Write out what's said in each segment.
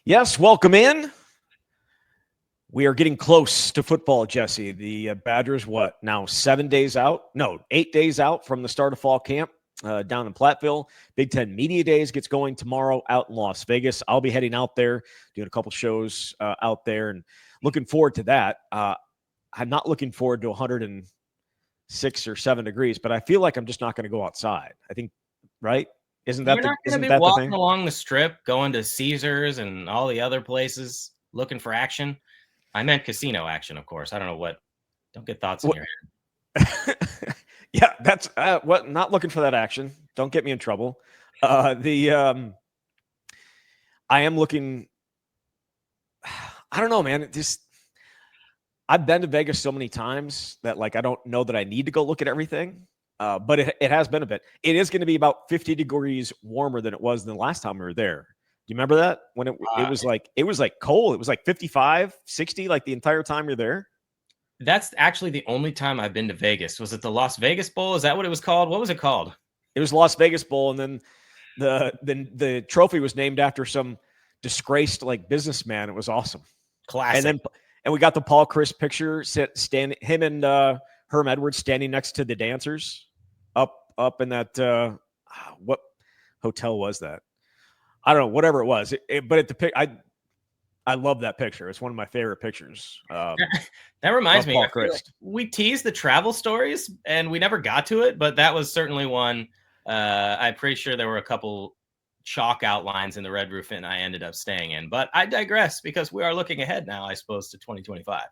Yes, welcome in. We are getting close to football, Jesse. The Badgers, what, now 7 days out? No, 8 days out from the start of fall camp down in Platteville. Big Ten Media Days gets going tomorrow out in Las Vegas. I'll be heading out there, doing a couple shows out there, and looking forward to that. I'm not looking forward to 106 or 7 degrees, but I feel like I'm just not going to go outside. I think, right? Isn't that You're not going to be the walking thing? along the strip, going to Caesars and all the other places looking for action. I meant casino action, of course. I don't know what. Don't get thoughts in your head. Yeah, that's what. Not looking for that action. Don't get me in trouble. I am looking. I don't know, man. I've been to Vegas so many times that I don't know that I need to go look at everything. But it has been a bit. It is going to be about 50 degrees warmer than it was the last time we were there. Do you remember that when it was cold? It was like 55, 60 like the entire time you're there. That's actually the only time I've been to Vegas. Was it the Las Vegas Bowl? Is that what it was called? What was it called? It was Las Vegas Bowl, and then the trophy was named after some disgraced businessman. It was awesome. Classic. And we got the Paul Chryst picture, him and Herm Edwards standing next to the dancers up in that what hotel was that? I don't know, whatever it was. I love that picture. It's one of my favorite pictures. That reminds me, we teased the travel stories and we never got to it, but that was certainly one. I'm pretty sure there were a couple chalk outlines in the Red Roof Inn I ended up staying in, but I digress because we are looking ahead now, I suppose, to 2025.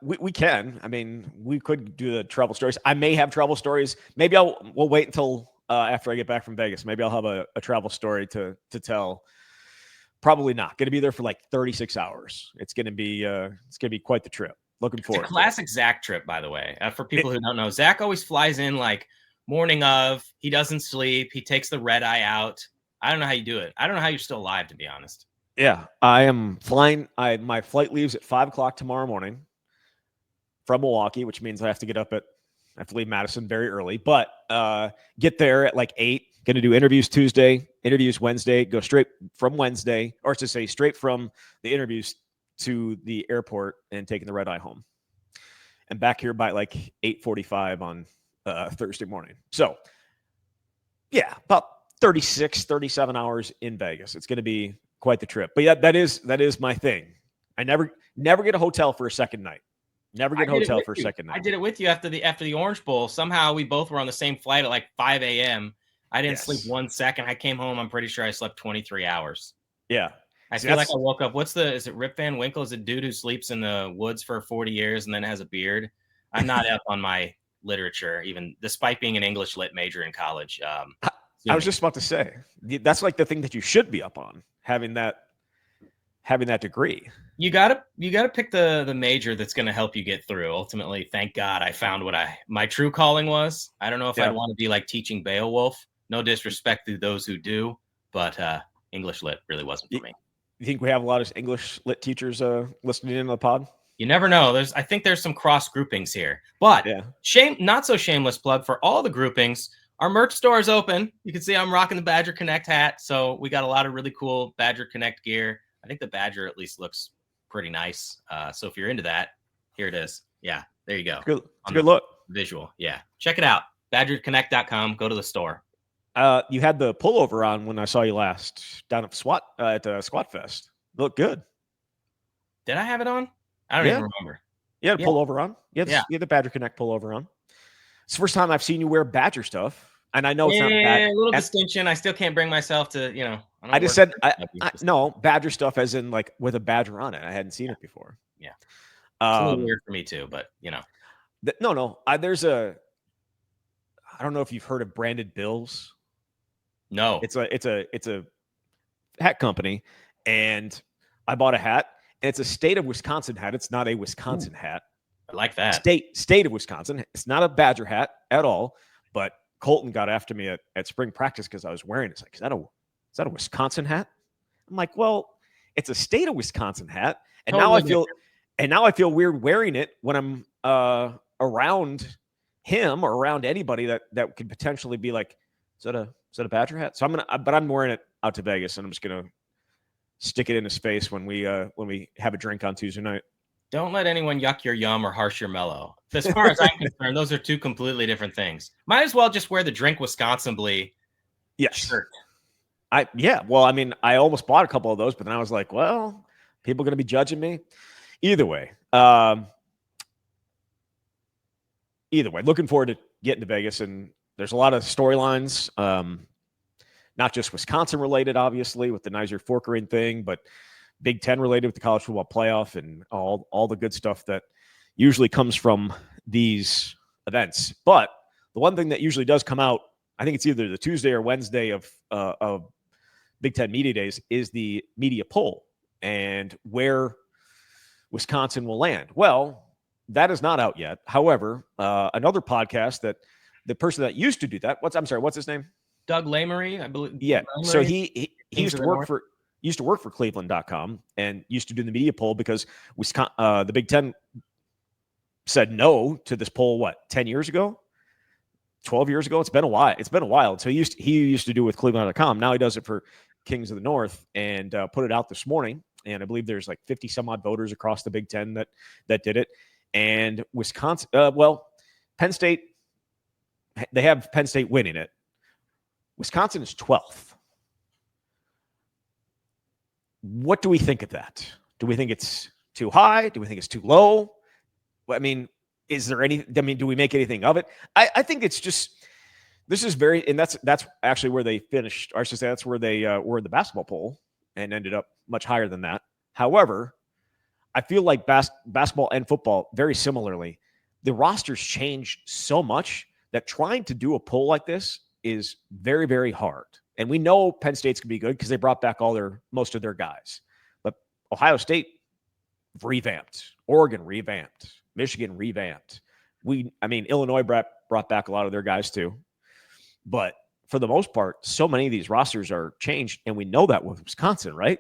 We can. I mean, we could do the travel stories. I may have travel stories. Maybe we'll wait until after I get back from Vegas. Maybe I'll have a travel story to tell. Probably not. Going to be there for like 36 hours. It's going to be quite the trip. Looking forward. It's a classic Zach trip, by the way. For people who don't know, Zach always flies in like morning of. He doesn't sleep. He takes the red eye out. I don't know how you do it. I don't know how you're still alive, to be honest. Yeah, I am flying. My flight leaves at 5:00 tomorrow morning from Milwaukee, which means I have to leave Madison very early, but get there at like 8. Going to do interviews Tuesday, interviews Wednesday, go straight from Wednesday, or to say straight from the interviews to the airport and taking the red eye home. And back here by like 8:45 on Thursday morning. So, yeah, about 36, 37 hours in Vegas. It's going to be quite the trip. But yeah, that is my thing. I never get a hotel for a second night. Never get a hotel for a second night. I did it with you after the Orange Bowl. Somehow we both were on the same flight at like 5 a.m. I didn't sleep 1 second. I came home. I'm pretty sure I slept 23 hours. Yeah. I feel like I woke up. Is it Rip Van Winkle? Is it dude who sleeps in the woods for 40 years and then has a beard? I'm not up on my literature, even despite being an English lit major in college. I was just about to say, that's like the thing that you should be up on, having that degree. You gotta pick the major that's going to help you get through. Ultimately, thank God I found what my true calling was. I don't know if I'd want to be like teaching Beowulf. No disrespect to those who do, but English lit really wasn't for me. You think we have a lot of English lit teachers listening in the pod? You never know. I think there's some cross groupings here, but not so shameless plug for all the groupings. Our merch store is open. You can see I'm rocking the Badger Connect hat. So we got a lot of really cool Badger Connect gear. I think the Badger at least looks pretty nice. So if you're into that, here it is. Yeah, there you go. It's a good look. Visual. Yeah. Check it out. BadgerConnect.com. Go to the store. You had the pullover on when I saw you last down at Squat Fest. Look good. Did I have it on? I don't even remember. You had a pullover on. You had the Badger Connect pullover on. It's the first time I've seen you wear Badger stuff. And I know it's not bad. A little distinction. I still can't bring myself to, I just said, no, Badger stuff as in like with a Badger on it. I hadn't seen it before. Yeah. It's a little weird for me too, but No. I don't know if you've heard of Branded Bills. No. It's a hat company, and I bought a hat, and it's a state of Wisconsin hat. It's not a Wisconsin hat. I like that. State of Wisconsin. It's not a Badger hat at all, but Colton got after me at spring practice because I was wearing it. It's like, is that a Wisconsin hat? I'm like, well, it's a state of Wisconsin hat. And now I feel weird wearing it when I'm around him or around anybody that could potentially be like, is that a Badger hat? So I'm wearing it out to Vegas, and I'm just gonna stick it in his face when we have a drink on Tuesday night. Don't let anyone yuck your yum or harsh your mellow. As far as I'm concerned, those are two completely different things. Might as well just wear the Drink Wisconsin-bly shirt. Well, I mean, I almost bought a couple of those, but then I was like, well, people are going to be judging me. Either way, looking forward to getting to Vegas, and there's a lot of storylines, not just Wisconsin related, obviously, with the Nizer Forkering thing, but Big Ten related with the college football playoff and all the good stuff that usually comes from these events. But the one thing that usually does come out, I think it's either the Tuesday or Wednesday of Big Ten Media Days, is the media poll and where Wisconsin will land. Well, that is not out yet. However, another podcast that the person that used to do that, what's his name? Doug Lamery, I believe. Yeah. So he used to work for Cleveland.com and used to do the media poll because Wisconsin, the Big Ten said no to this poll, 10 years ago? 12 years ago? It's been a while. So he used to do it with Cleveland.com. Now he does it for Kings of the North and put it out this morning. And I believe there's like 50 some odd voters across the Big Ten that did it. And Wisconsin, Penn State, they have Penn State winning it. Wisconsin is 12th. What do we think of that? Do we think it's too high? Do we think it's too low? I mean, do we make anything of it? I think it's just, this is and that's actually where they finished, or I should say that's where they were in the basketball poll and ended up much higher than that. However, I feel like basketball and football, very similarly, the rosters change so much that trying to do a poll like this is very, very hard. And we know Penn State's going to be good because they brought back most of their guys. But Ohio State revamped. Oregon revamped. Michigan revamped. Illinois brought back a lot of their guys too. But for the most part, so many of these rosters are changed, and we know that with Wisconsin, right?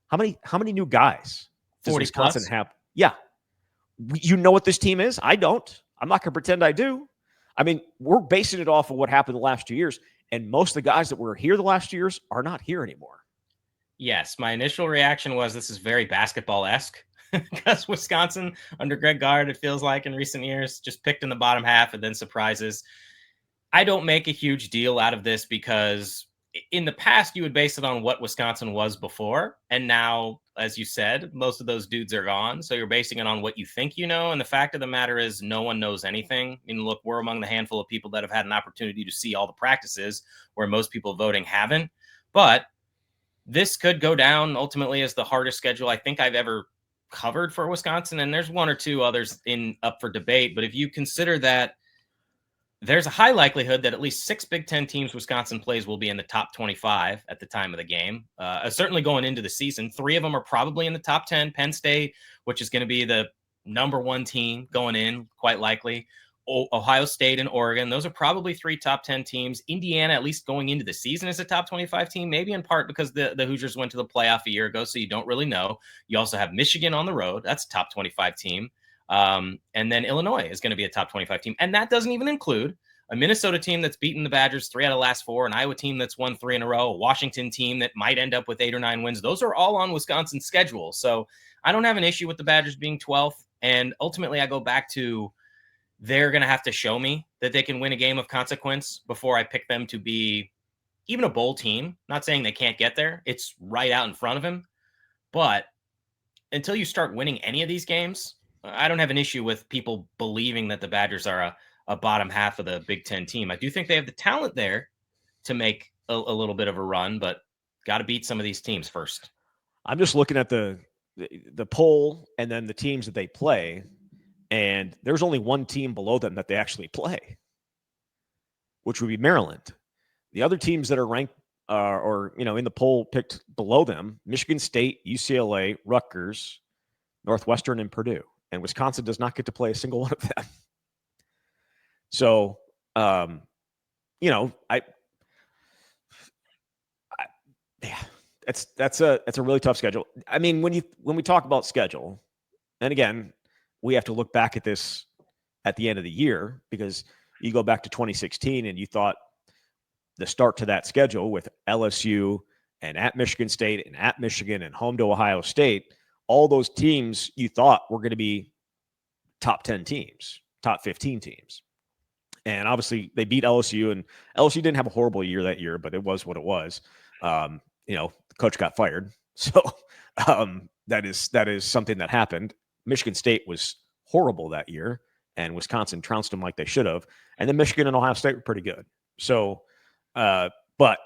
How many new guys does Wisconsin have? Yeah. You know what this team is? I don't. I'm not going to pretend I do. I mean, we're basing it off of what happened the last 2 years, and most of the guys that were here the last 2 years are not here anymore. Yes, my initial reaction was this is very basketball-esque because Wisconsin, under Greg Gard, it feels like in recent years, just picked in the bottom half and then surprises. I don't make a huge deal out of this because in the past, you would base it on what Wisconsin was before. And now, as you said, most of those dudes are gone. So you're basing it on what you think you know. And the fact of the matter is no one knows anything. I mean, look, we're among the handful of people that have had an opportunity to see all the practices where most people voting haven't. But this could go down ultimately as the hardest schedule I think I've ever covered for Wisconsin. And there's one or two others up for debate. But if you consider that there's a high likelihood that at least 6 Big Ten teams Wisconsin plays will be in the top 25 at the time of the game. Certainly going into the season, 3 of them are probably in the top 10. Penn State, which is going to be the number 1 team going in, quite likely. Ohio State and Oregon, those are probably 3 top 10 teams. Indiana, at least going into the season, is a top 25 team, maybe in part because the Hoosiers went to the playoff a year ago, so you don't really know. You also have Michigan on the road. That's a top 25 team. And then Illinois is going to be a top 25 team. And that doesn't even include a Minnesota team that's beaten the Badgers 3 out of the last 4, an Iowa team that's won 3 in a row, a Washington team that might end up with 8 or 9 wins. Those are all on Wisconsin's schedule. So I don't have an issue with the Badgers being 12th. And ultimately, I go back to they're going to have to show me that they can win a game of consequence before I pick them to be even a bowl team. Not saying they can't get there. It's right out in front of him. But until you start winning any of these games, I don't have an issue with people believing that the Badgers are a bottom half of the Big Ten team. I do think they have the talent there to make a little bit of a run, but got to beat some of these teams first. I'm just looking at the poll and then the teams that they play, and there's only one team below them that they actually play, which would be Maryland. The other teams that are ranked in the poll picked below them, Michigan State, UCLA, Rutgers, Northwestern, and Purdue. And Wisconsin does not get to play a single one of them. So, that's a really tough schedule. I mean, when we talk about schedule, and again, we have to look back at this at the end of the year because you go back to 2016 and you thought the start to that schedule with LSU and at Michigan State and at Michigan and home to Ohio State, all those teams you thought were going to be top 10 teams, top 15 teams. And obviously they beat LSU, and LSU didn't have a horrible year that year, but it was what it was. The coach got fired. So that is something that happened. Michigan State was horrible that year, and Wisconsin trounced them like they should have. And then Michigan and Ohio State were pretty good. So, but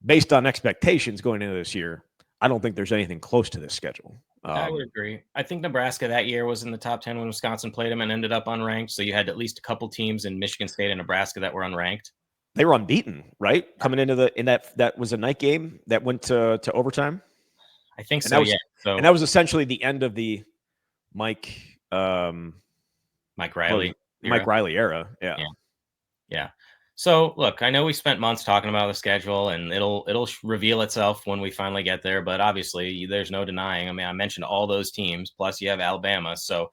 based on expectations going into this year, I don't think there's anything close to this schedule. I would agree. I think Nebraska that year was in the top 10 when Wisconsin played them and ended up unranked. So you had at least a couple teams in Michigan State and Nebraska that were unranked. They were unbeaten, right? Coming into that was a night game that went to overtime. I think so. Yeah. So and that was essentially the end of the Mike Riley era. Yeah. Yeah. So look, I know we spent months talking about the schedule, and it'll reveal itself when we finally get there. But obviously, there's no denying. I mean, I mentioned all those teams, plus you have Alabama, so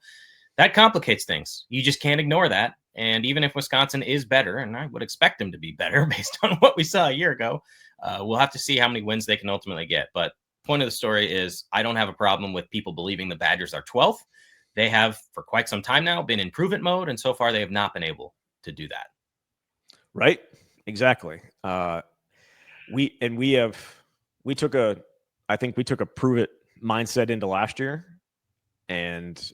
that complicates things. You just can't ignore that. And even if Wisconsin is better, and I would expect them to be better based on what we saw a year ago, we'll have to see how many wins they can ultimately get. But point of the story is, I don't have a problem with people believing the Badgers are 12th. They have for quite some time now been in prove-it mode, and so far they have not been able to do that. Right. Exactly. We took a prove it mindset into last year, and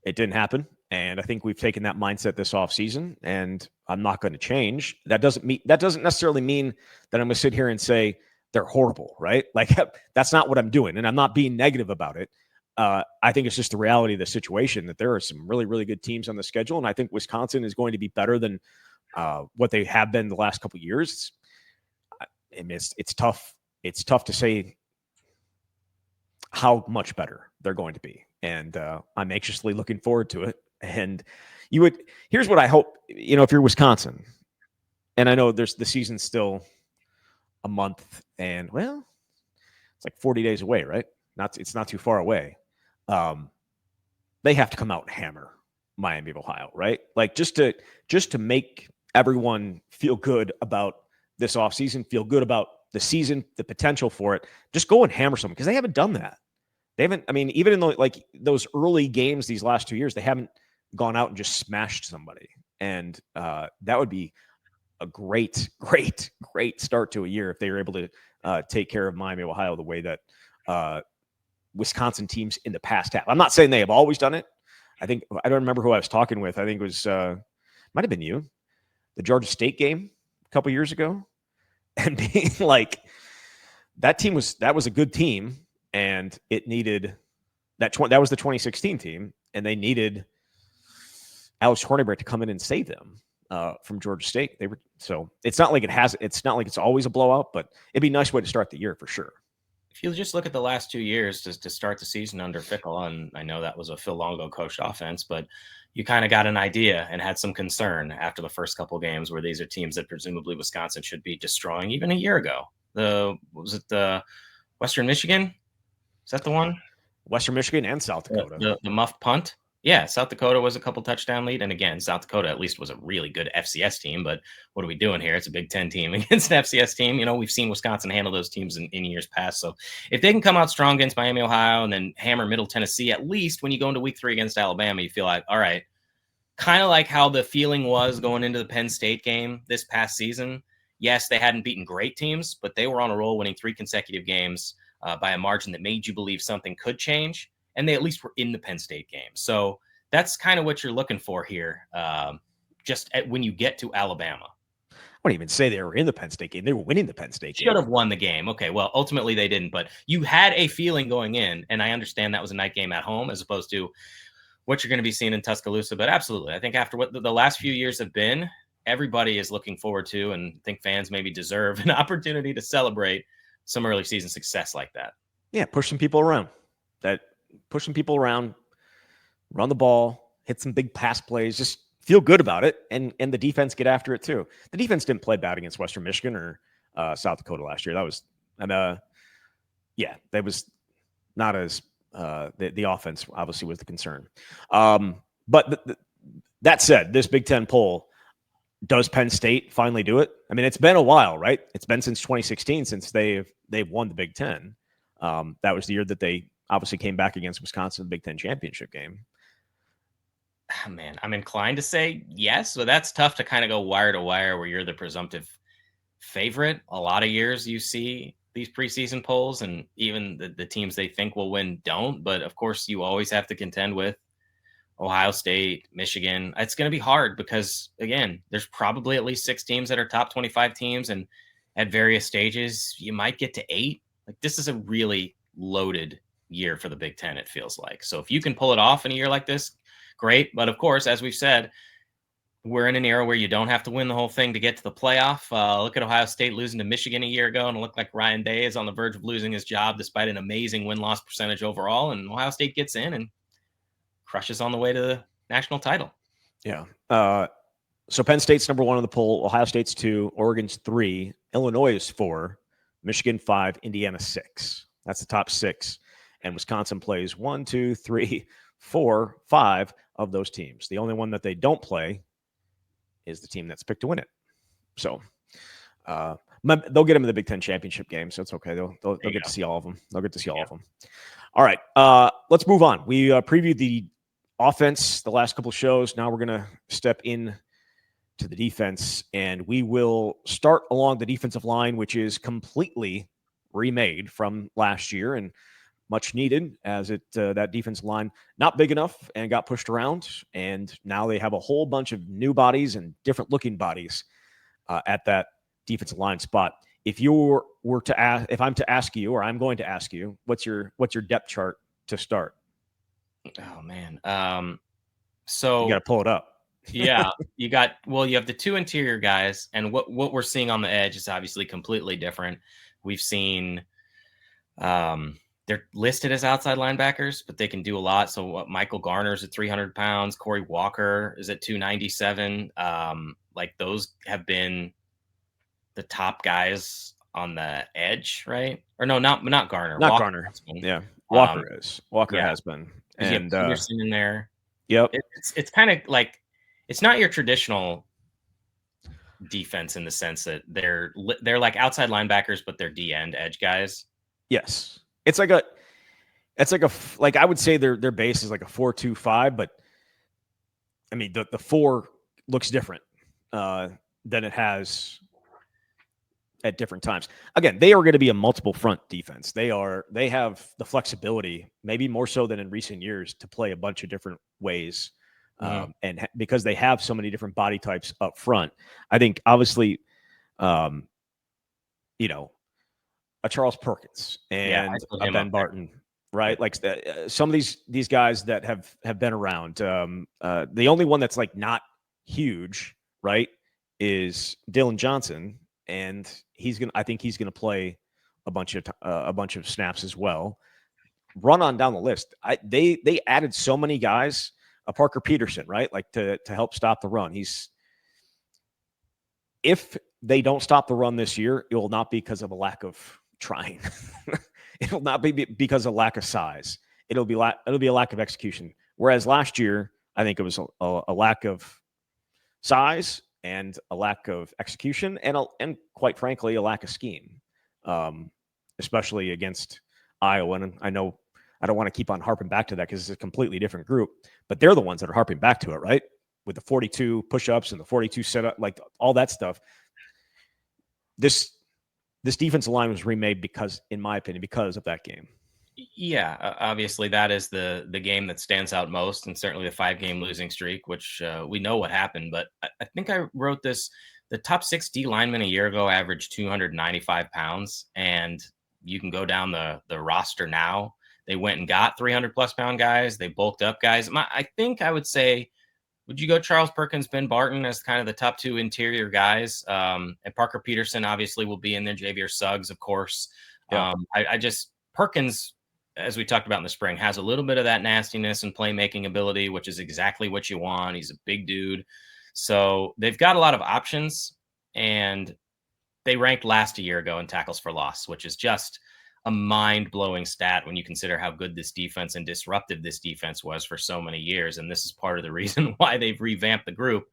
it didn't happen. And I think we've taken that mindset this offseason, and I'm not going to change. That doesn't necessarily mean that I'm going to sit here and say they're horrible, right? Like that's not what I'm doing. And I'm not being negative about it. I think it's just the reality of the situation that there are some really, really good teams on the schedule. And I think Wisconsin is going to be better than what they have been the last couple of years. I mean, it's tough. It's tough to say how much better they're going to be. And I'm anxiously looking forward to it. And here's what I hope, if you're Wisconsin, and I know the season's still a month and it's like 40 days away, right? It's not too far away. They have to come out and hammer Miami of Ohio, right? Like just to make everyone feel good about this offseason, feel good about the season, the potential for it. Just go and hammer someone, because they haven't done that. They haven't. I mean, even in those early games these last 2 years, they haven't gone out and just smashed somebody. And that would be a great, great, great start to a year if they were able to take care of Miami of Ohio the way that Wisconsin teams in the past have. I'm not saying they have always done it. I don't remember who I was talking with. I think it was might have been you, the Georgia State game a couple years ago, and being like, that was a good team, and it needed that was the 2016 team, and they needed Alex Hornibrook to come in and save them from Georgia State. So it's not like it's not like it's always a blowout, but it'd be a nice way to start the year for sure. If you just look at the last 2 years to start the season under Fickell, and I know that was a Phil Longo coached offense, but you kind of got an idea and had some concern after the first couple of games where these are teams that presumably Wisconsin should be destroying even a year ago. Was it the Western Michigan? Is that the one? Western Michigan and South Dakota. The muffed punt. Yeah, South Dakota was a couple touchdown lead. And again, South Dakota at least was a really good FCS team. But what are we doing here? It's a Big Ten team against an FCS team. We've seen Wisconsin handle those teams in years past. So if they can come out strong against Miami, Ohio, and then hammer Middle Tennessee, at least when you go into week 3 against Alabama, you feel like, all right, kind of like how the feeling was going into the Penn State game this past season. Yes, they hadn't beaten great teams, but they were on a roll winning 3 consecutive games by a margin that made you believe something could change. And they at least were in the Penn State game. So that's kind of what you're looking for here, when you get to Alabama. I wouldn't even say they were in the Penn State game. They were winning the Penn State game. Should have won the game. Okay, well, ultimately they didn't. But you had a feeling going in, and I understand that was a night game at home as opposed to what you're going to be seeing in Tuscaloosa. But absolutely, I think after what the last few years have been, everybody is looking forward to, and I think fans maybe deserve an opportunity to celebrate some early season success like that. Yeah, push some people around. Run the ball, hit some big pass plays, just feel good about it, and the defense get after it too. The defense didn't play bad against Western Michigan or South Dakota last year. That was, that was not as the offense obviously was the concern. But that said, this Big Ten poll, Does Penn State finally do it? I mean, it's been a while, right? It's been since 2016 since they've won the Big Ten. That was the year that they obviously came back against Wisconsin in the Big Ten championship game. Oh, man, I'm inclined to say yes, but that's tough to kind of go wire to wire where you're the presumptive favorite. A lot of years you see these preseason polls, and even the teams they think will win don't. But of course, you always have to contend with Ohio State, Michigan. It's going to be hard because, again, there's probably at least 6 teams that are top 25 teams. And at various stages, you might get to 8. Like, this is a really loaded year for the Big Ten, it feels like. So if you can pull it off in a year like this, great. But of course, as we've said, we're in an era where you don't have to win the whole thing to get to the playoff. Look at Ohio State losing to Michigan a year ago, and it looked like Ryan Day is on the verge of losing his job despite an amazing win-loss percentage overall. And Ohio State gets in and crushes on the way to the national title. Yeah. So Penn State's number 1 on the poll. Ohio State's 2. Oregon's 3. Illinois is 4. Michigan 5. Indiana 6. That's the top 6. And Wisconsin plays 1, 2, 3, 4, 5 of those teams. The only one that they don't play is the team that's picked to win it. So they'll get them in the Big Ten championship game, so it's okay. They'll get to see all of them. They'll get to see all of them. All right, let's move on. We previewed the offense the last couple of shows. Now we're going to step in to the defense, and we will start along the defensive line, which is completely remade from last year and much needed, as that defensive line not big enough and got pushed around, and now they have a whole bunch of new bodies and different looking bodies at that defensive line spot. If you were to ask, if I'm to ask you, or I'm going to ask you, what's your depth chart to start? Oh man, so you got to pull it up. Yeah, you have the 2 interior guys, and what we're seeing on the edge is obviously completely different. We've seen, they're listed as outside linebackers, but they can do a lot. So Michael Garner's at 300 pounds, Corey Walker is at 297. Like, those have been the top guys on the edge, right? Or no, not Garner. Not Walker Garner. Yeah, Walker is. Walker has been. And Peterson in there. Yep. It's kind of like, it's not your traditional defense in the sense that they're like outside linebackers, but they're D-end edge guys. Yes. It's like I would say their base is like a 4-2-5, but I mean, the 4 looks different than it has at different times. Again, they are going to be a multiple front defense. They have the flexibility, maybe more so than in recent years, to play a bunch of different ways. And because they have so many different body types up front, I think obviously, a Charles Perkins and a Ben Barton, right? Like some of these guys that have been around. The only one that's like not huge, right, is Dylan Johnson, and I think he's gonna play a bunch of snaps as well. Run on down the list. They added so many guys. Parker Peterson, right? Like to help stop the run. If they don't stop the run this year, it will not be because of a lack of trying. It will not be because of lack of size. It'll be a lack of execution. Whereas last year, I think it was a lack of size and a lack of execution, and quite frankly, a lack of scheme, especially against Iowa. And I know I don't want to keep on harping back to that because it's a completely different group, but they're the ones that are harping back to it, right? With the 42 push-ups and the 42 setup, like all that stuff. This defensive line was remade because, in my opinion, because of that game. Yeah, obviously that is the game that stands out most, and certainly the 5-game losing streak, which we know what happened. But I think I wrote this: the top 6 D linemen a year ago averaged 295 pounds, and you can go down the roster now. They went and got 300-plus pound guys. They bulked up guys. I think I would say, would you go Charles Perkins, Ben Barton as kind of the top 2 interior guys? And Parker Peterson obviously will be in there. Javier Suggs, of course. Yeah. Perkins, as we talked about in the spring, has a little bit of that nastiness and playmaking ability, which is exactly what you want. He's a big dude. So they've got a lot of options, and they ranked last a year ago in tackles for loss, which is just a mind-blowing stat when you consider how good this defense and disruptive this defense was for so many years. And this is part of the reason why they've revamped the group.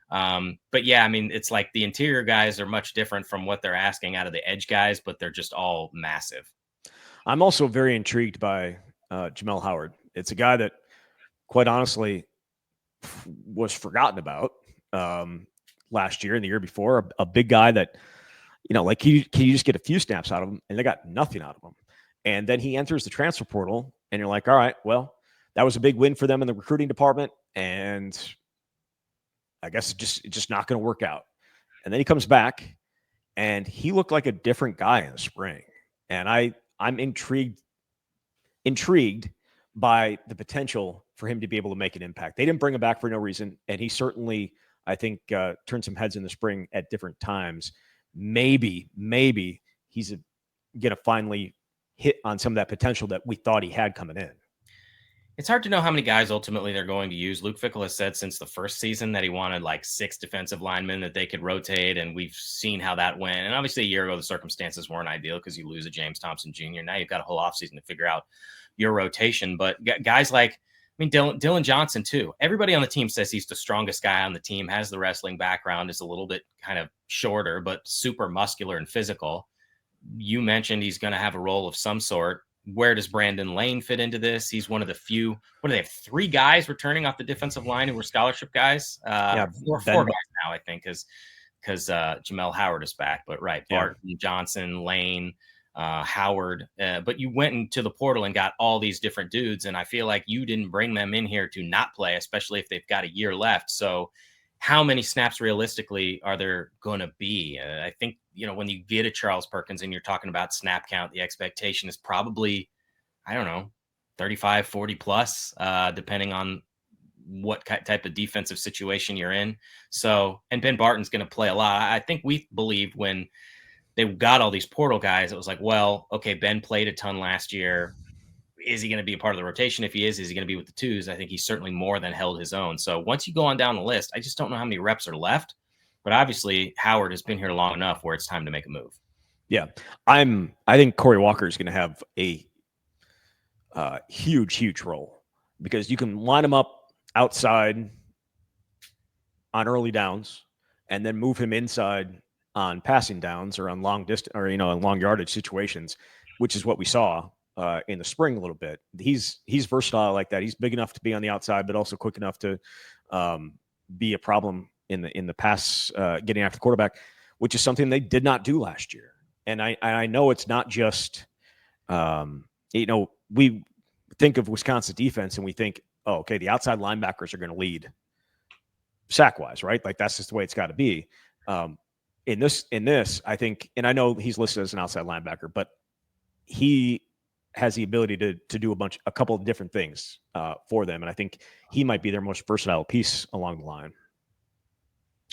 But yeah, I mean, it's like the interior guys are much different from what they're asking out of the edge guys, but they're just all massive. I'm also very intrigued by Jamel Howard. It's a guy that, quite honestly, was forgotten about last year and the year before. A big guy that, like, can you just get a few snaps out of him? And they got nothing out of him. And then he enters the transfer portal, and you're like, all right, well, that was a big win for them in the recruiting department, and I guess it's just not going to work out. And then he comes back, and he looked like a different guy in the spring. And I'm intrigued by the potential for him to be able to make an impact. They didn't bring him back for no reason, and he certainly, I think, turned some heads in the spring at different times. Maybe he's going to finally hit on some of that potential that we thought he had coming in. It's hard to know how many guys ultimately they're going to use. Luke Fickell has said since the first season that he wanted like 6 defensive linemen that they could rotate, and we've seen how that went. And obviously, a year ago, the circumstances weren't ideal because you lose a James Thompson Jr. Now you've got a whole offseason to figure out your rotation. But guys like, I mean, Dylan Johnson, too. Everybody on the team says he's the strongest guy on the team, has the wrestling background, is a little bit kind of shorter, but super muscular and physical. You mentioned he's going to have a role of some sort. Where does Brandon Lane fit into this? He's one of the few. What do they have? 3 guys returning off the defensive line who were scholarship guys. Four guys now, I think, because Jamel Howard is back. But right, Barton, Johnson, Lane, Howard. But you went into the portal and got all these different dudes, and I feel like you didn't bring them in here to not play, especially if they've got a year left. So how many snaps realistically are there going to be? I think, when you get a Charles Perkins and you're talking about snap count, the expectation is probably, I don't know, 35, 40 plus, depending on what type of defensive situation you're in. So, and Ben Barton's going to play a lot. I think we believed when they got all these portal guys, it was like, well, okay, Ben played a ton last year. Is he going to be a part of the rotation? If he is he going to be with the twos? I think he's certainly more than held his own. So once you go on down the list, I just don't know how many reps are left. But obviously, Howard has been here long enough where it's time to make a move. Yeah, I think Corey Walker is going to have a huge role because you can line him up outside on early downs and then move him inside on passing downs or on long distance or on long yardage situations, which is what we saw in the spring a little bit. He's versatile like that. He's big enough to be on the outside, but also quick enough to be a problem in the pass, getting after the quarterback, which is something they did not do last year. And I know it's not just, we think of Wisconsin defense and we think, oh, okay, the outside linebackers are going to lead sack wise, right? Like that's just the way it's got to be. In this, I think, and I know he's listed as an outside linebacker, but he has the ability to do a couple of different things for them. And I think he might be their most versatile piece along the line.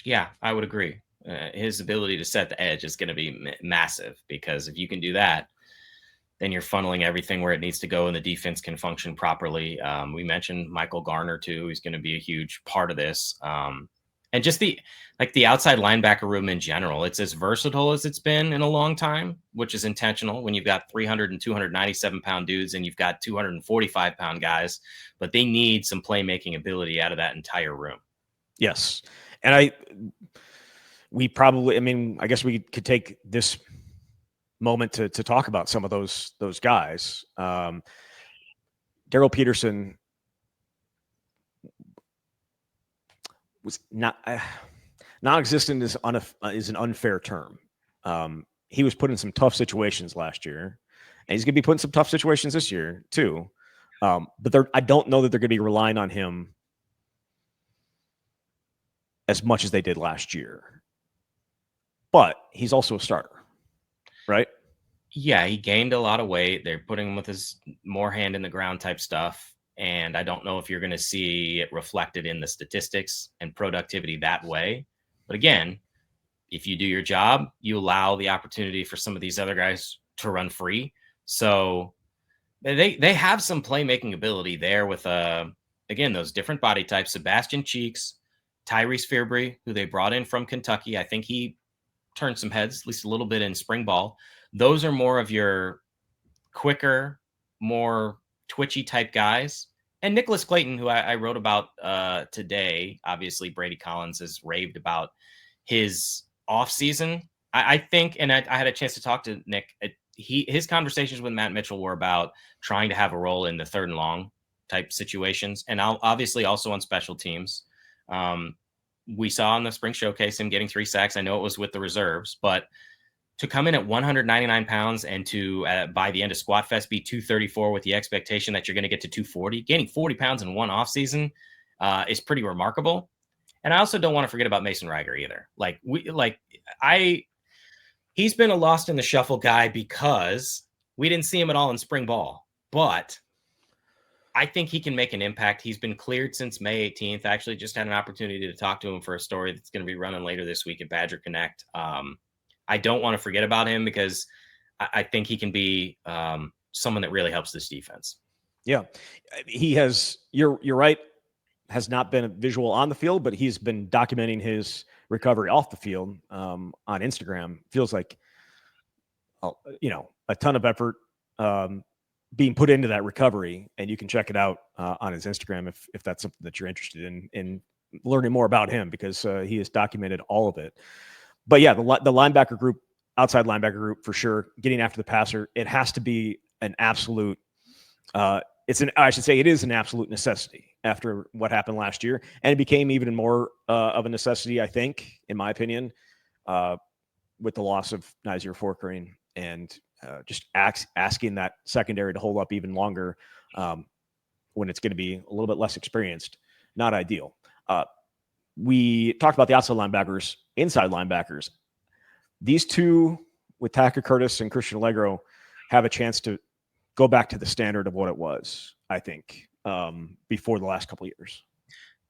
Yeah, I would agree. His ability to set the edge is going to be massive because if you can do that, then you're funneling everything where it needs to go and the defense can function properly. We mentioned Michael Garner too. He's going to be a huge part of this. And just the outside linebacker room in general, it's as versatile as it's been in a long time, which is intentional when you've got 300 and 297 pound dudes and you've got 245 pound guys, but they need some playmaking ability out of that entire room. Yes. And I guess we could take this moment to talk about some of those guys. Daryl Peterson was non-existent is an unfair term. He was put in some tough situations last year, and he's going to be put in some tough situations this year too. But I don't know that they're going to be relying on him as much as they did last year. But he's also a starter, right? Yeah, he gained a lot of weight. They're putting him with his more hand in the ground type stuff. And I don't know if you're going to see it reflected in the statistics and productivity that way. But again, if you do your job, you allow the opportunity for some of these other guys to run free. So they have some playmaking ability there with, again, those different body types. Sebastian Cheeks, Tyrese Fearbry, who they brought in from Kentucky. I think he turned some heads, at least a little bit in spring ball. Those are more of your quicker, more twitchy type guys. And Nicholas Clayton, who I wrote about today, obviously Brady Collins has raved about his offseason. I think, and I had a chance to talk to Nick. His conversations with Matt Mitchell were about trying to have a role in the 3rd and long type situations, and obviously also on special teams. We saw in the spring showcase him getting 3 sacks. I know it was with the reserves, but to come in at 199 pounds and to by the end of Squat Fest be 234 with the expectation that you're going to get to 240, gaining 40 pounds in one offseason is pretty remarkable. And I also don't want to forget about Mason Riger either. He's been a lost in the shuffle guy because we didn't see him at all in spring ball, but I think he can make an impact. He's been cleared since May 18th. I actually just had an opportunity to talk to him for a story that's going to be running later this week at Badger Connect. I don't want to forget about him because I think he can be someone that really helps this defense. Yeah, he has. You're right. Has not been a visual on the field, but he's been documenting his recovery off the field on Instagram. Feels like, a ton of effort being put into that recovery, and you can check it out on his Instagram if that's something that you're interested in learning more about him, because he has documented all of it. But yeah, the linebacker group, outside linebacker group for sure, getting after the passer, it has to be an absolute. It is an absolute necessity after what happened last year, and it became even more of a necessity, I think, in my opinion, with the loss of Nazir Forkering and just asking that secondary to hold up even longer when it's going to be a little bit less experienced. Not ideal. We talked about the outside linebackers, inside linebackers. These two, with Taka Curtis and Christian Allegro, have a chance to go back to the standard of what it was, I think, before the last couple of years.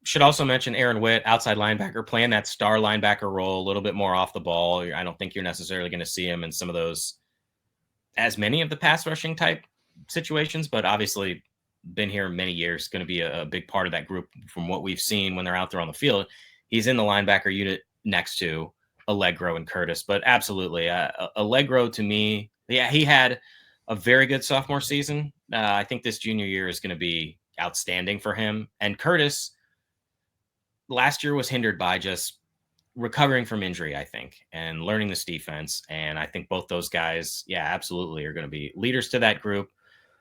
Should also mention Aaron Witt, outside linebacker, playing that star linebacker role, a little bit more off the ball. I don't think you're necessarily going to see him in some of those, as many of the pass rushing type situations, but obviously been here many years, going to be a big part of that group from what we've seen when they're out there on the field. He's in the linebacker unit next to Allegro and Curtis, but absolutely Allegro, to me, yeah, he had a very good sophomore season. I think this junior year is going to be outstanding for him. And Curtis last year was hindered by just recovering from injury, I think, and learning this defense. And I think both those guys, yeah, absolutely are going to be leaders to that group.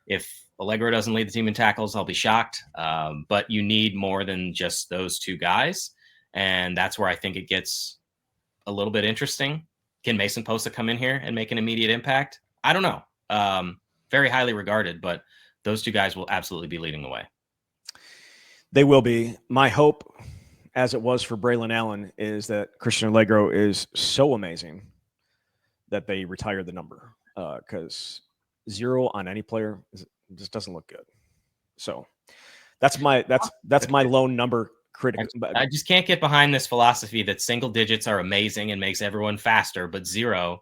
If Allegro doesn't lead the team in tackles, I'll be shocked. But you need more than just those two guys. And that's where I think it gets a little bit interesting. Can Mason Posta come in here and make an immediate impact? I don't know. Very highly regarded, but those two guys will absolutely be leading the way. They will be. My hope, as it was for Braylon Allen, is that Christian Allegro is so amazing that they retire the number, because 0 on any player just doesn't look good. So that's my lone number critic. I just can't get behind this philosophy that single digits are amazing and makes everyone faster, but 0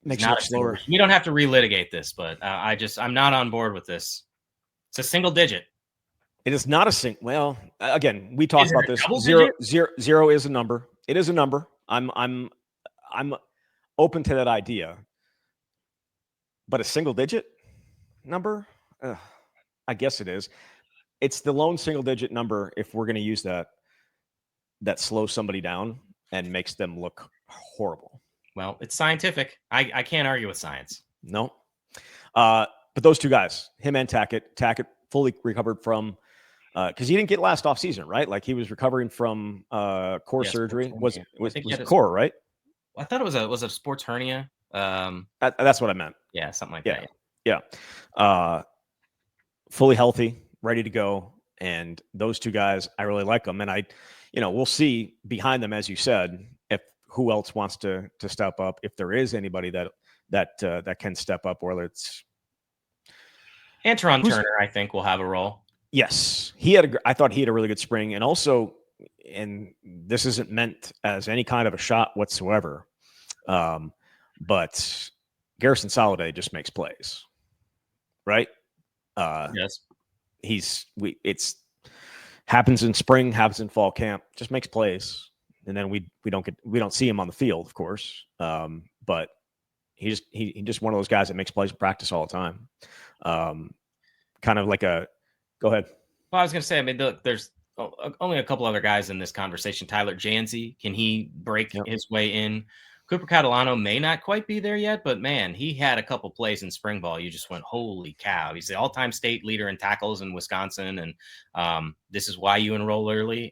makes it slower. We don't have to relitigate this, but I'm not on board with this. It's a single digit. It is not a single. Well, again, we talked about this. Zero is a number. It is a number. I'm open to that idea. But a single digit number, I guess it is. It's the lone single digit number, if we're going to use that slows somebody down and makes them look horrible. Well, it's scientific. I can't argue with science. No. But those two guys, him and Tackett fully recovered from, because he didn't get last off season, right? Like he was recovering from core surgery. Was core, right? I thought it was a sports hernia. That's what I meant. Yeah, something like that. Yeah. Fully healthy, ready to go. And those two guys, I really like them. And we'll see behind them, as you said, if who else wants to step up, if there is anybody that can step up, whether it's Antoron Turner, I think, will have a role. Yes, I thought he had a really good spring, and also, and this isn't meant as any kind of a shot whatsoever, but Garrison Soliday just makes plays, right? Yes, it's happens in spring, happens in fall camp, just makes plays, and then we don't see him on the field, of course, but he's just one of those guys that makes plays in practice all the time. Kind of like go ahead. Well, I was going to say, I mean, there's only a couple other guys in this conversation. Tyler Janze, can he break his way in? Cooper Catalano may not quite be there yet, but man, he had a couple plays in spring ball. You just went, holy cow. He's the all-time state leader in tackles in Wisconsin. And this is why you enroll early.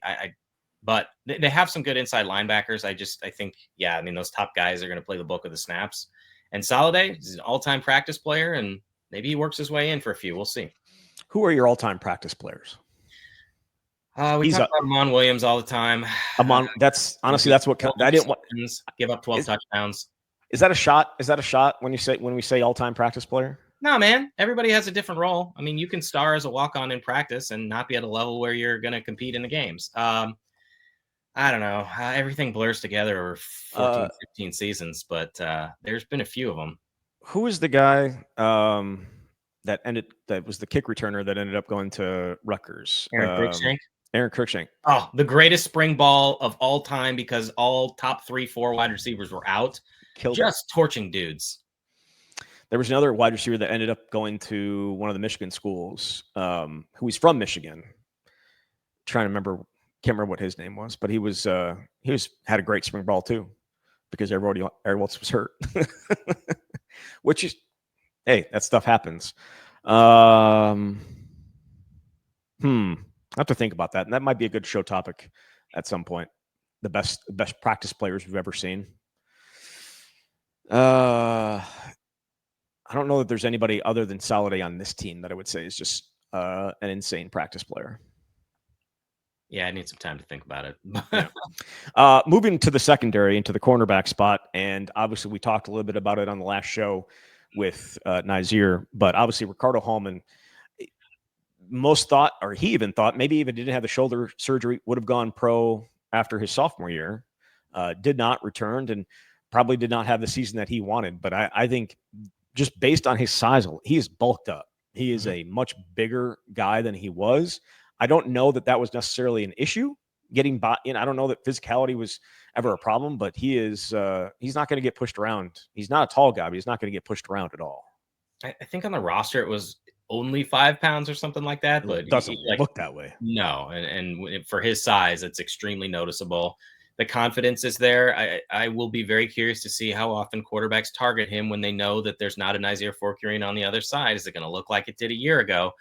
But they have some good inside linebackers. I think, yeah, I mean, those top guys are going to play the bulk of the snaps. And Soliday is an all-time practice player, and maybe he works his way in for a few. We'll see. Who are your all-time practice players? We talk about Amon Williams all the time. That's honestly, that's what I didn't want. Give up 12 touchdowns. Is that a shot? Is that a shot when we say all-time practice player? No, man. Everybody has a different role. I mean, you can star as a walk-on in practice and not be at a level where you're going to compete in the games. I don't know. Everything blurs together over 14, 15 seasons, but there's been a few of them. Who is the guy that was the kick returner that ended up going to Rutgers? Aaron Cruikshank. Oh, the greatest spring ball of all time because all top 3-4 wide receivers were out. Torching dudes. There was another wide receiver that ended up going to one of the Michigan schools, who was from Michigan. Trying to remember, can't remember what his name was, but he had a great spring ball too, because everybody else was hurt. Which is, hey, that stuff happens. I have to think about that, and that might be a good show topic at some point. The best practice players we've ever seen. I don't know that there's anybody other than Soliday on this team that I would say is just an insane practice player. Yeah, I need some time to think about it. Yeah. Moving to the secondary, into the cornerback spot, and obviously we talked a little bit about it on the last show with Nazir, but obviously Ricardo Hallman, he even thought maybe even didn't have the shoulder surgery, would have gone pro after his sophomore year, did not return, and probably did not have the season that he wanted. But I think just based on his size, he is bulked up. He is a much bigger guy than he was. I don't know that was necessarily an issue getting by. I don't know that physicality was ever a problem, but he's not going to get pushed around. He's not a tall guy, but he's not going to get pushed around at all. I think on the roster, it was only 5 pounds or something like that, but it doesn't look that way. No. And for his size, it's extremely noticeable. The confidence is there. I will be very curious to see how often quarterbacks target him when they know that there's not a Nazir Forkurian on the other side. Is it going to look like it did a year ago,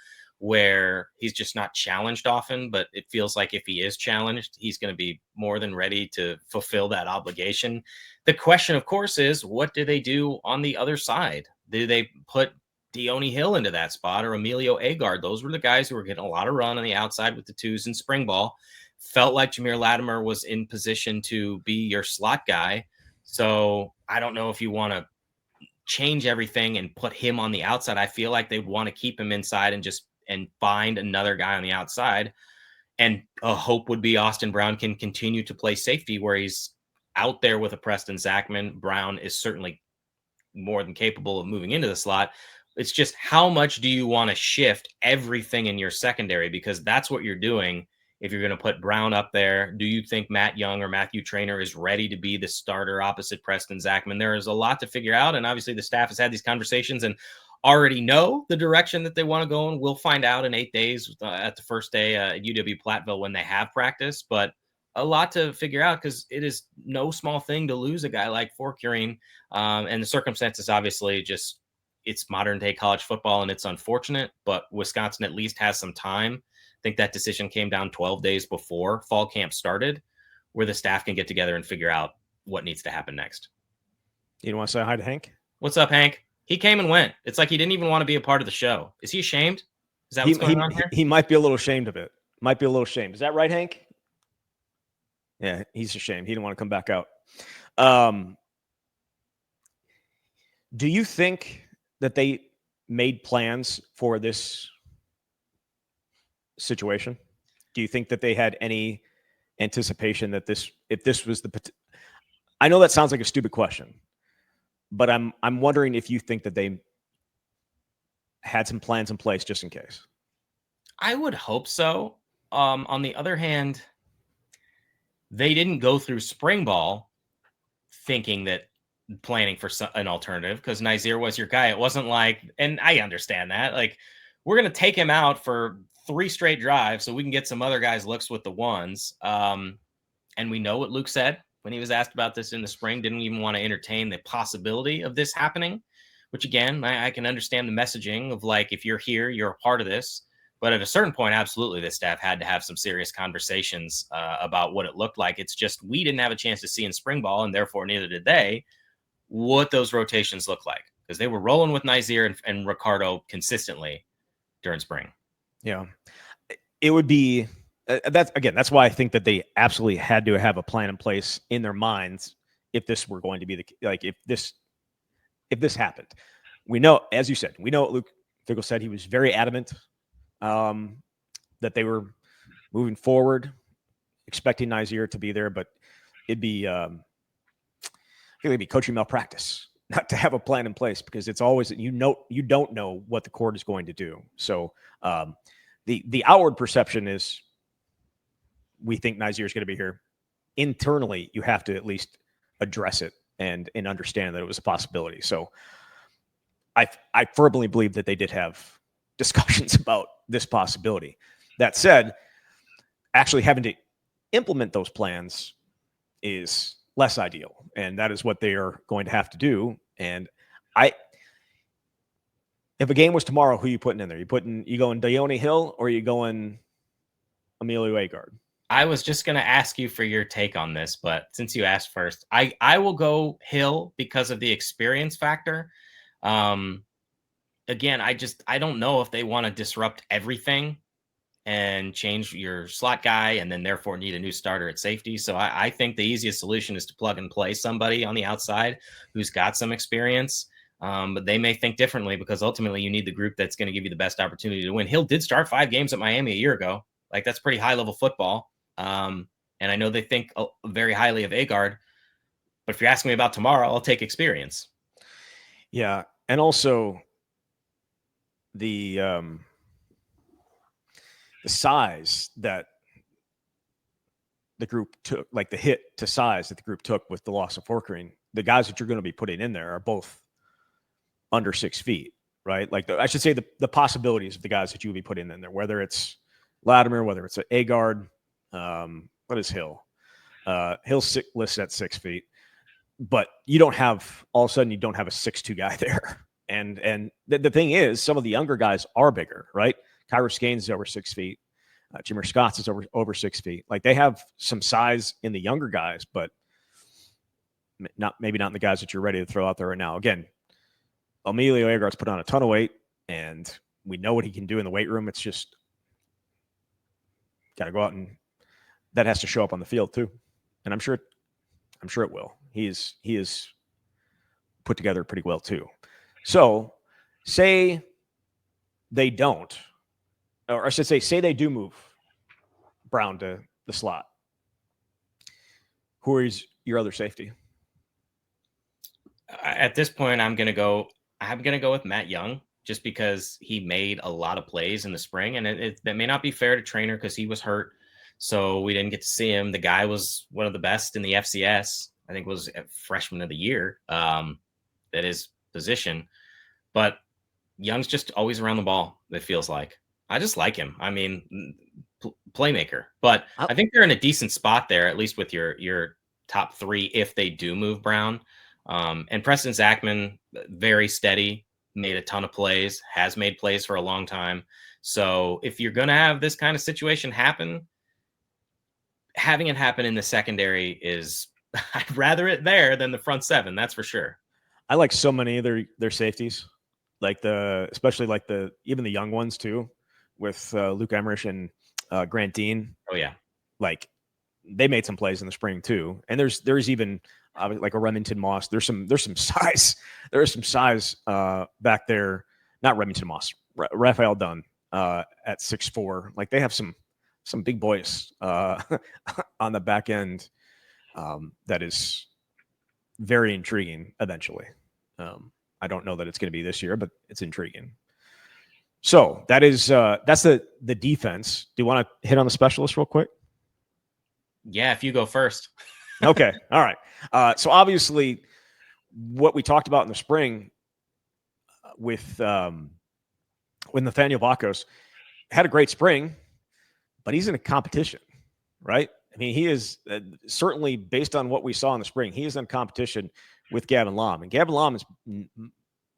where he's just not challenged often? But it feels like if he is challenged, he's going to be more than ready to fulfill that obligation. The question, of course, is what do they do on the other side? Do they put Deone Hill into that spot or Emilio Agard? Those were the guys who were getting a lot of run on the outside with the twos in spring ball. Felt like Jameer Latimer was in position to be your slot guy. So I don't know if you want to change everything and put him on the outside. I feel like they want to keep him inside and find another guy on the outside. And a hope would be Austin Brown can continue to play safety where he's out there with a Preston Zachman. Brown is certainly more than capable of moving into the slot. It's just how much do you want to shift everything in your secondary? Because that's what you're doing. If you're going to put Brown up there, do you think Matt Young or Matthew Traynor is ready to be the starter opposite Preston Zachman? There is a lot to figure out. And obviously the staff has had these conversations and already know the direction that they want to go in. We'll find out in 8 days at the first day at UW-Platteville when they have practice, but a lot to figure out because it is no small thing to lose a guy like Forkurian. And the circumstances, obviously, just it's modern day college football and it's unfortunate, but Wisconsin at least has some time. I think that decision came down 12 days before fall camp started, where the staff can get together and figure out what needs to happen next. You want to say hi to Hank? What's up, Hank? He came and went. It's like he didn't even want to be a part of the show. Is he ashamed? Is that what's going on here? He might be a little ashamed of it. Might be a little ashamed. Is that right, Hank? Yeah, he's ashamed. He didn't want to come back out. Do you think that they made plans for this situation? Do you think that they had any anticipation that if this was I know that sounds like a stupid question, but I'm wondering if you think that they had some plans in place just in case. I would hope so. On the other hand, they didn't go through spring ball thinking that planning for an alternative because Nazir was your guy. It wasn't like, and I understand that, like, we're going to take him out for 3 straight drives so we can get some other guys looks with the ones. And we know what Luke said when he was asked about this in the spring. Didn't even want to entertain the possibility of this happening, which again, I can understand the messaging of like, if you're here, you're a part of this. But at a certain point, absolutely, this staff had to have some serious conversations about what it looked like. It's just we didn't have a chance to see in spring ball, and therefore neither did they, what those rotations look like, because they were rolling with Nazir and Ricardo consistently during spring. Yeah, it would be that's why I think that they absolutely had to have a plan in place in their minds if this were going to be if this happened. We know, as you said, we know what Luke Fickell said. He was very adamant that they were moving forward, expecting Nazir to be there, but it'd be I feel like it'd be coaching malpractice not to have a plan in place, because it's always you don't know what the court is going to do. So the outward perception is we think Nazir is going to be here. Internally, you have to at least address it and understand that it was a possibility. So I firmly believe that they did have discussions about this possibility. That said, actually having to implement those plans is less ideal, and that is what they are going to have to do. And if a game was tomorrow, who are you putting in there? You going Dione Hill, or are you going Emilio Agard? I was just going to ask you for your take on this, but since you asked first, I will go Hill because of the experience factor. Again, I don't know if they want to disrupt everything and change your slot guy and then therefore need a new starter at safety. So I think the easiest solution is to plug and play somebody on the outside who's got some experience. But they may think differently, because ultimately you need the group that's going to give you the best opportunity to win. Hill did start 5 games at Miami a year ago. Like, that's pretty high level football. And I know they think very highly of Agard, but if you're asking me about tomorrow, I'll take experience. Yeah. And also the size that the group took, like the hit to size that the group took with the loss of Forkering, the guys that you're going to be putting in there are both under 6 feet, right? Like I should say the possibilities of the guys that you would be putting in there, whether it's Latimer, whether it's Agard, what is Hill? Hill's listed at 6 feet, but you don't have, all of a sudden you don't have a 6'2" guy there. And the thing is, some of the younger guys are bigger, right? Kyrus Gaines is over 6 feet. Jimmer Scotts is over 6 feet. Like, they have some size in the younger guys, but maybe not in the guys that you're ready to throw out there right now. Again, Emilio Agard's put on a ton of weight, and we know what he can do in the weight room. It's just got to go out, and that has to show up on the field too. And I'm sure it will. He is put together pretty well too. So say they don't, or I should say they do move Brown to the slot. Who is your other safety? At this point, I'm going to go with Matt Young, just because he made a lot of plays in the spring, and that may not be fair to Trainer because he was hurt, so we didn't get to see him. The guy was one of the best in the FCS. I think was freshman of the year at his position. But Young's just always around the ball, it feels like. I just like him. I mean, playmaker. But I think they're in a decent spot there, at least with your top 3 if they do move Brown. And Preston Zachman, very steady, made a ton of plays, has made plays for a long time. So if you're going to have this kind of situation happen, having it happen in the secondary is, I'd rather it there than the front 7. That's for sure. I like so many of their safeties, like especially like even the young ones too, with Luke Emmerich and Grant Dean. Oh yeah. Like, they made some plays in the spring too. And there's even like a Remington Moss. There's some size. There is some size back there. Not Remington Moss. Raphael Dunn at 6'4". Like, they have some big boys on the back end. That is very intriguing eventually. I don't know that it's going to be this year, but it's intriguing. So that's the defense. Do you want to hit on the specialist real quick? Yeah, if you go first. Okay. All right. So obviously what we talked about in the spring with Nathaniel Vacos, had a great spring, but he's in a competition, right? I mean, he is certainly based on what we saw in the spring. He is in competition with Gavin Lom, and Gavin Lom is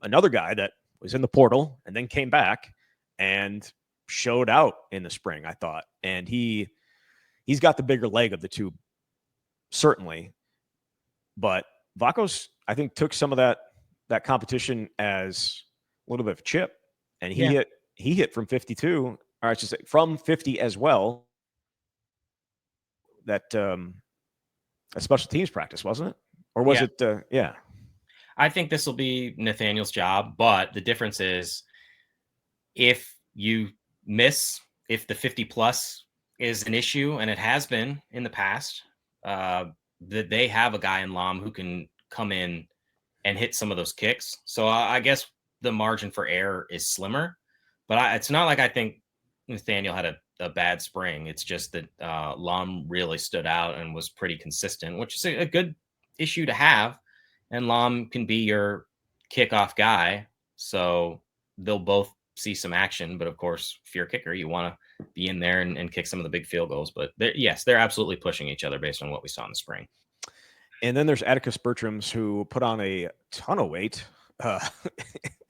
another guy that was in the portal and then came back and showed out in the spring, I thought, and he's got the bigger leg of the two, certainly. But Vacos, I think, took some of that competition as a little bit of a chip, and he hit from 52, or I should say from 50 as well. That a special teams practice, wasn't it? Or was it? Yeah. I think this will be Nathaniel's job, but the difference is if you miss, if the 50 plus is an issue, and it has been in the past, that they have a guy in Lom who can come in and hit some of those kicks. So I guess the margin for error is slimmer, but it's not like I think Nathaniel had a bad spring. It's just that Lom really stood out and was pretty consistent, which is a good issue to have. And Lom can be your kickoff guy. So they'll both see some action. But of course, if you're a kicker, you want to be in there and kick some of the big field goals. But they're absolutely pushing each other based on what we saw in the spring. And then there's Atticus Bertrams, who put on a ton of weight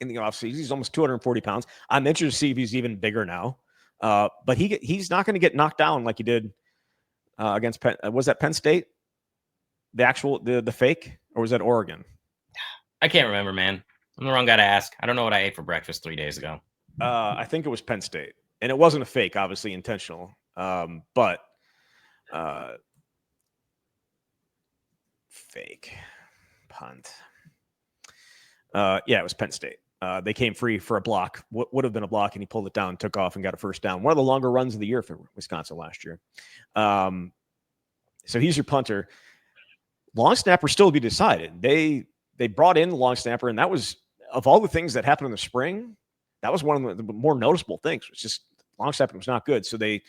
in the offseason. He's almost 240 pounds. I'm interested to see if he's even bigger now. But he's not going to get knocked down like he did against Penn. Was that Penn State? The fake, or was that Oregon? I can't remember, man. I'm the wrong guy to ask. I don't know what I ate for breakfast 3 days ago. I think it was Penn State, and it wasn't a fake, obviously intentional. But fake punt. Yeah, it was Penn State. They came free for a block. What would have been a block, and he pulled it down, took off, and got a first down. One of the longer runs of the year for Wisconsin last year. So he's your punter. Long snapper still to be decided. They brought in the long snapper, and that was, of all the things that happened in the spring, that was one of the more noticeable things. It's just long snapper was not good. So they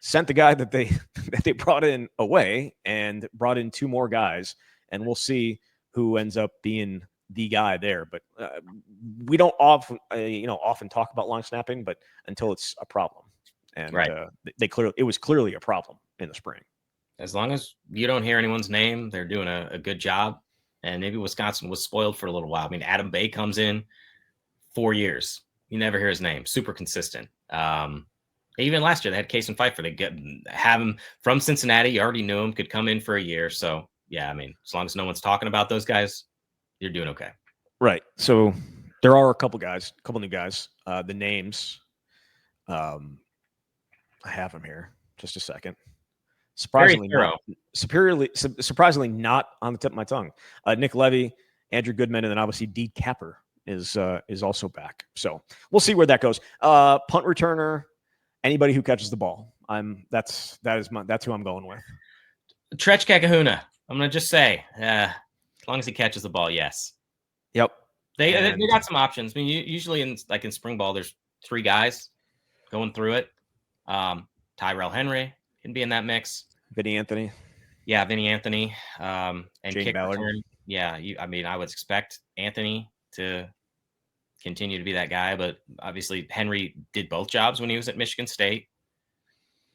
sent the guy that they brought in away and brought in two more guys, and we'll see who ends up being the guy there. But we don't often talk about long snapping, but until it's a problem, and right. It was clearly a problem in the spring. As long as you don't hear anyone's name, they're doing a good job. And maybe Wisconsin was spoiled for a little while. I mean, Adam Bay comes in 4 years. You never hear his name. Super consistent. Even last year, they had Kason Pfeiffer. They have him from Cincinnati. You already knew him. Could come in for a year. So, yeah, I mean, as long as no one's talking about those guys, you're doing okay. Right. So there are a couple new guys. The names, I have them here. Just a second. Surprisingly not on the tip of my tongue. Nick Levy, Andrew Goodman, and then obviously Dee Capper is also back. So we'll see where that goes. Punt returner, anybody who catches the ball. That's who I'm going with. Tretch Kakahuna. I'm gonna just say, as long as he catches the ball, yes. Yep. They got some options. I mean, usually in spring ball, there's 3 guys going through it. Tyrell Henry can be in that mix. Vinny Anthony. Yeah, Vinny Anthony. And Jake Ballard. Return. Yeah, I would expect Anthony to continue to be that guy, but obviously Henry did both jobs when he was at Michigan State.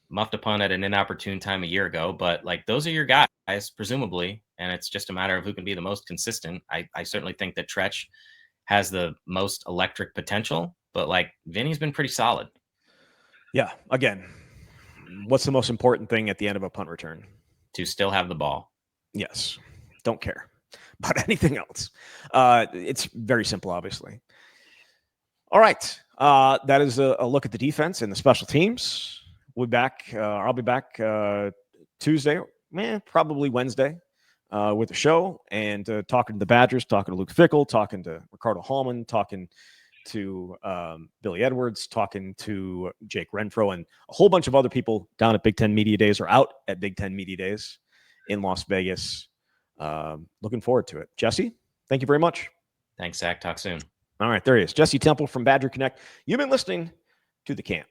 Muffed a punt at an inopportune time a year ago, but those are your guys, presumably, and it's just a matter of who can be the most consistent. I certainly think that Tretch has the most electric potential, but Vinny's been pretty solid. Yeah, again, what's the most important thing at the end of a punt return? To still have the ball. Yes. Don't care about anything else. It's very simple, obviously. All right. That is a look at the defense and the special teams. We'll be back. I'll be back Tuesday, probably Wednesday, with the show and talking to the Badgers, talking to Luke Fickell, talking to Ricardo Hallman, talking to Billy Edwards, talking to Jake Renfro, and a whole bunch of other people down at Big Ten Media Days or out at Big Ten Media Days in Las Vegas. Looking forward to it. Jesse, thank you very much. Thanks, Zach. Talk soon. All right, there he is. Jesse Temple from Badger Connect. You've been listening to The Camp.